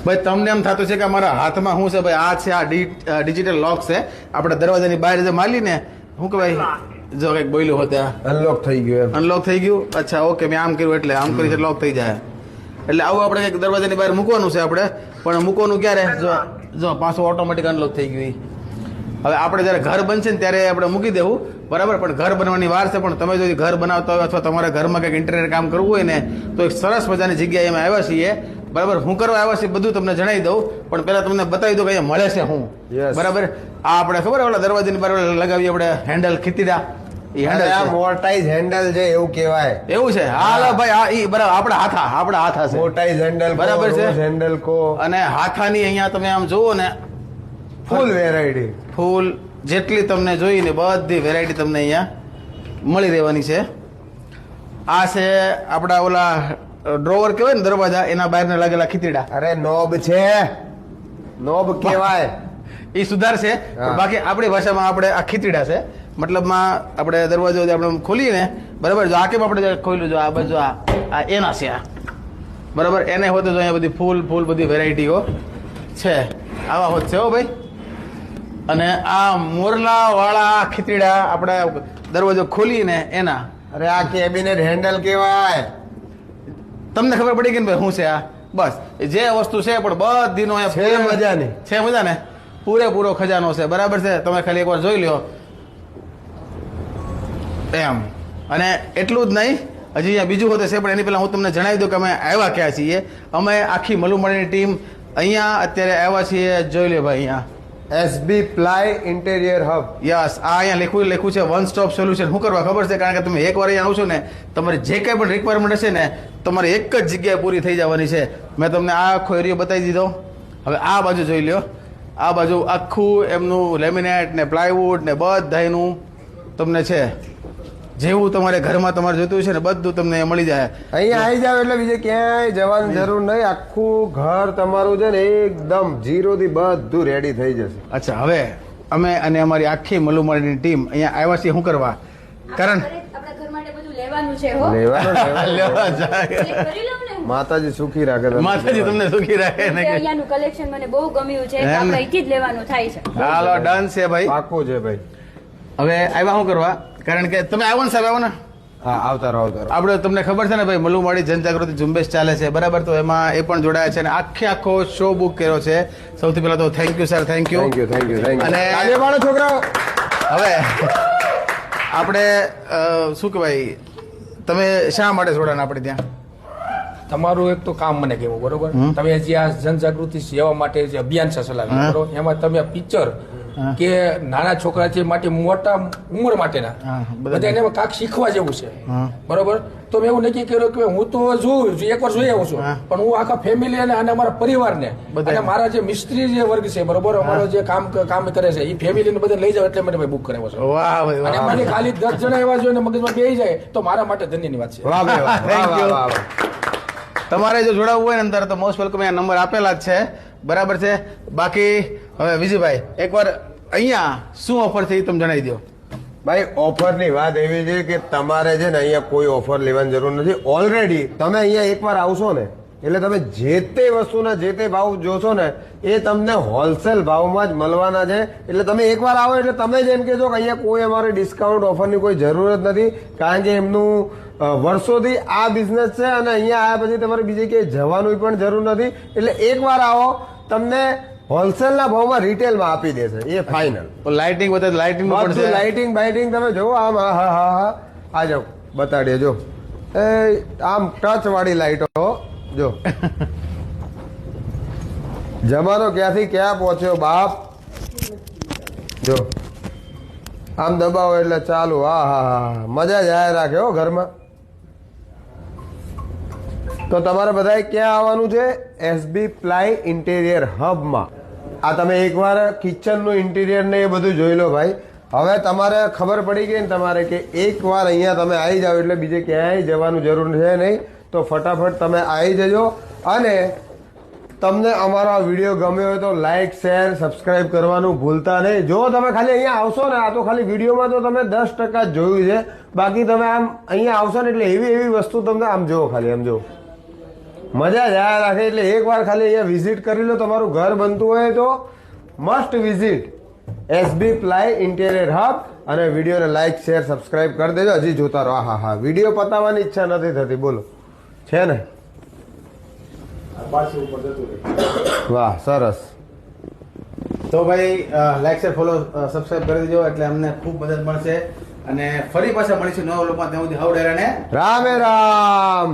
ભાઈ તમને એમ થતું છે કે અમારા હાથમાં શું છે ભાઈ? આ છે આ ડિજિટલ લોક છે. આપણે દરવાજાની બહાર જે માલીને શું કહેવાય, જો કંઈક બોલ્યું હોત અનલોક થઈ ગયું. અનલોક થઈ ગયું. અચ્છા ઓકે, મેં આમ કર્યું એટલે આમ કરી લોક થઈ જાય. એટલે આવું આપણે કંઈક દરવાજાની બહાર મૂકવાનું છે આપણે, પણ મૂકવાનું ક્યારે? જો પાછું ઓટોમેટિક અનલોક થઈ ગયું. હવે આપણે જ્યારે ઘર બનશે ને ત્યારે આપણે મૂકી દેવું, બરાબર. પણ ઘર બનવાની વાર છે. પણ તમે જો ઘર બનાવતા હોય અથવા તમારા ઘરમાં કંઈક ઇન્ટિરિયર કામ કરવું હોય ને, તો એક સરસ મજાની જગ્યાએ એમાં આવ્યા છીએ, બરાબર. હું કરવા આવ્યા છીએ બધું તમને જણાવી દઉં, પણ પહેલા તમને બતાવી દઉં કે અહીંયા મળે છે હું, બરાબર. આ આપણે ખબર ઓલા દરવાજાની બહાર લગાવીએ આપણે હેન્ડલ ખીતીડા, એ હેન્ડલ મોટાઈઝ હેન્ડલ છે એવું કહેવાય. એવું છે? હાલો ભાઈ, આ ઈ બરાબર આપણા હાથા છે. મોટાઈઝ હેન્ડલ બરાબર છે. હેન્ડલ કો અને હાથાની અહીંયા તમે આમ જુઓ ને, ફૂલ વેરાયટી, ફૂલ જેટલી તમને જોઈ ને બધી વેરાયટી તમને અહીંયા મળી રહેવાની છે. આ છે આપણા ઓલા ડ્રોવર કહેવાય ને દરવાજા, એના બહાર લાગેલા ખીતીડા. અરે નોબ છે, નોબ કહેવાય. એ સુધાર છે. બાકી આપણી ભાષામાં આપણે આ ખીતીડા છે. મતલબમાં આપણે દરવાજો આપણે ખોલીએ ને, બરાબર. જો આ કેમ આપણે ખોલ્યું, જો આ બાજુ આ એના છે, આ બરાબર. એને હોતે જો અહીંયા બધી ફૂલ બધી વેરાયટીઓ છે. આવા હોત છે હો ભાઈ. અને આ મોરલા વાળા ખીતીડા આપણે દરવાજો ખોલીને એના. અરે આ કેબિનેટ હેન્ડલ કહેવાય. તમને ખબર પડી ગઈ ને ભાઈ શું છે આ? બસ જે વસ્તુ છે પણ બધીનો છે મજાની, છે મજા ને, પૂરેપૂરો ખજાનો છે, બરાબર છે. તમે ખાલી એકવાર જોઈ લ્યો એમ. અને એટલું જ નહીં, હજી અહીંયા બીજું હોતું છે, પણ એની પહેલા હું તમને જણાવી દઉં કે અમે આવ્યા ક્યાં છીએ. અમે આખી મલુમણીની ટીમ અહીંયા અત્યારે આવ્યા છીએ. જોઈ લે ભાઈ, અહીંયા SB ply interior hub. Yes, આ અહીંયા લખ્યું છે વન સ્ટોપ સોલ્યુશન. શું કરવા ખબર છે? કારણ કે તમે એકવાર અહીંયા આવશો ને, તમારી જે કંઈ પણ રિક્વાયરમેન્ટ હશે ને, તમારી એક જ જગ્યાએ પૂરી થઈ જવાની છે. મેં તમને આ આખો એરિયો બતાવી દીધો. હવે આ બાજુ જોઈ લ્યો. આ બાજુ આખું એમનું લેમિનેટ ને પ્લાયવુડ ને બધાનું તમને છે. જેવું તમારે ઘરમાં તમારે જોઈતું છે ને બધું તમને મળી જાય. અહીંયા આવી જાવ એટલે બીજે ક્યાંય જવાની જરૂર નહીં. આખું ઘર તમારું છે ને એકદમ 0 થી બધું રેડી થઈ જશે. અચ્છા, હવે અમે અને અમારી આખી મલુમાળીની ટીમ અહીંયા આવ્યા છીએ શું કરવા? કારણ માતાજી સુખી રાખે, માતાજી તમને સુખી રાખે. અહીંયાનું કલેક્શન મને બહુ ગમ્યું છે, આપણે અહીંથી જ લેવાનું થાય છે. હાલો ડન છે ભાઈ, પાકું છે ભાઈ. હવે આવ્યા શું કરવા? કારણ કે તમે આવો ને સાહેબ, આવો ને. હા, આવતા રહો. આપણે તમને ખબર છે ને ભાઈ, મલુમાળી જનજાગૃતિ ઝુંબેશ ચાલે છે, બરાબર. તો એમાં એ પણ જોડાયા છે અને આખો શો બુક કર્યો છે. સૌથી પહેલા તો thank you sir, thank you. અને છોકરાઓ, હવે આપણે શું કહેવાય, તમે શા માટે જોડાણ આપણે ત્યાં? તમારું એક તો કામ મને કેવું, બરોબર. તમે જે આ જનજાગૃતિ સેવા માટે જે અભિયાન છે ચલાવ્યું, બરોબર, એમાં તમે પિક્ચર કે નાના છોકરા છે માટે મોટા ઉંમર માટેના બધા એને કાંક શીખવા જેવું છે, બરોબર. તો મેં એવું નક્કી કર્યું કે હું તો જોઉં છું, એકવાર જોઈ આવું છું, પણ હું આખા ફેમિલી અને અમારા પરિવારને અને મારા જે મિસ્ત્રી જે વર્ગ છે, બરોબર, અમારો જે કામ કરે છે એ ફેમિલીને બધા લઈ જાવ એટલે મને ભાઈ બુક કરાવ્યો છે. વાહ ભાઈ, અને મને ખાલી 10 જણા એવા જોઈએ મગજમાં બેસી જાય તો મારા માટે ધન્યની વાત છે. વાહ ભાઈ, થેન્ક યુ. તમારે જો જોડાવવું હોય ને અંદર તો મોસ્ટ વેલકમ, અહીંયા નંબર આપેલા જ છે, બરાબર છે. બાકી હવે વિજયભાઈ, એકવાર અહીંયા શું ઓફર થઈ તમે જણાવી દો. ભાઈ ઓફરની વાત એવી છે કે તમારે છે ને અહીંયા કોઈ ઓફર લેવાની જરૂર નથી. ઓલરેડી તમે અહીંયા એકવાર આવશો ને એટલે તમે જે તે વસ્તુના જે તે ભાવ જોશો ને એ તમને હોલસેલ ભાવમાં જ મળવાના છે. એટલે તમે એકવાર આવો એટલે તમે જ એમ કહેશો કે અહીંયા કોઈ અમારે ડિસ્કાઉન્ટ ઓફરની કોઈ જરૂર જ નથી, કારણ કે એમનું વર્ષોથી આ બિઝનેસ છે અને અહીંયા આવ્યા પછી તમારે બીજે ક્યાંય જવાનું પણ જરૂર નથી. એટલે એકવાર આવો, તમને હોલસેલના ભાવમાં રિટેલમાં આપી દેશે, એ ફાઇનલ. લાઇટિંગ બતાવે, લાઇટિંગ લાઇટિંગ બાઇટિંગ તમે જોવો આમ. હા, આ જાઓ બતાડીએ. જો એ આમ ટચ વાળી લાઇટો જો. જમાનો ક્યાંથી ક્યાં પહોંચ્યો બાપ. જો આમ દબાવો એટલે ચાલુ. હા, મજા જ આયા રાખે હો ઘરમાં. તો તમારે બધાએ ક્યાં આવવાનું છે? એસબી પ્લાય ઇન્ટેરિયર હબમાં. આ તમે એકવાર કિચનનું ઇન્ટિરિયર ને એ બધું જોઈ લો ભાઈ. હવે તમારે ખબર પડી ગઈ ને તમારે કે એકવાર અહીંયા તમે આવી જાઓ એટલે બીજે ક્યાંય જવાનું જરૂર છે નહીં. તો ફટાફટ તમે આવી જજો. અને તમને અમારો આ વિડીયો ગમ્યો હોય તો લાઇક, શેર, સબસ્ક્રાઇબ કરવાનું ભૂલતા નહીં. જો તમે ખાલી અહીંયા આવશો ને, આ તો ખાલી વિડીયોમાં તો તમે 10% જ જોયું છે, બાકી તમે આમ અહીંયા આવશો ને એટલે એવી વસ્તુ તમને આમ જુઓ, ખાલી આમ જુઓ. મજા જ આયા રાખે. એટલે એકવાર ખાલી અહીંયા વિઝિટ કરી લો. તમારું ઘર બનતું હોય તો must visit SB ply interior hub. અને વિડીયોને લાઈક શેર સબસ્ક્રાઇબ કરી દેજો. હજી જોતા રહો. હા વિડીયો પતાવવાની ઈચ્છા નથી થતી. બોલો છે ને? વાહ સરસ. તો ભાઈ લાઈક શેર ફોલો સબસ્ક્રાઇબ કરી દેજો એટલે અમને ખૂબ મદદ મળશે. અને ફરી પાછા મળીશું નવા લોકમાં. ત્યાં સુધી હવ ડેરાને રામે રામ.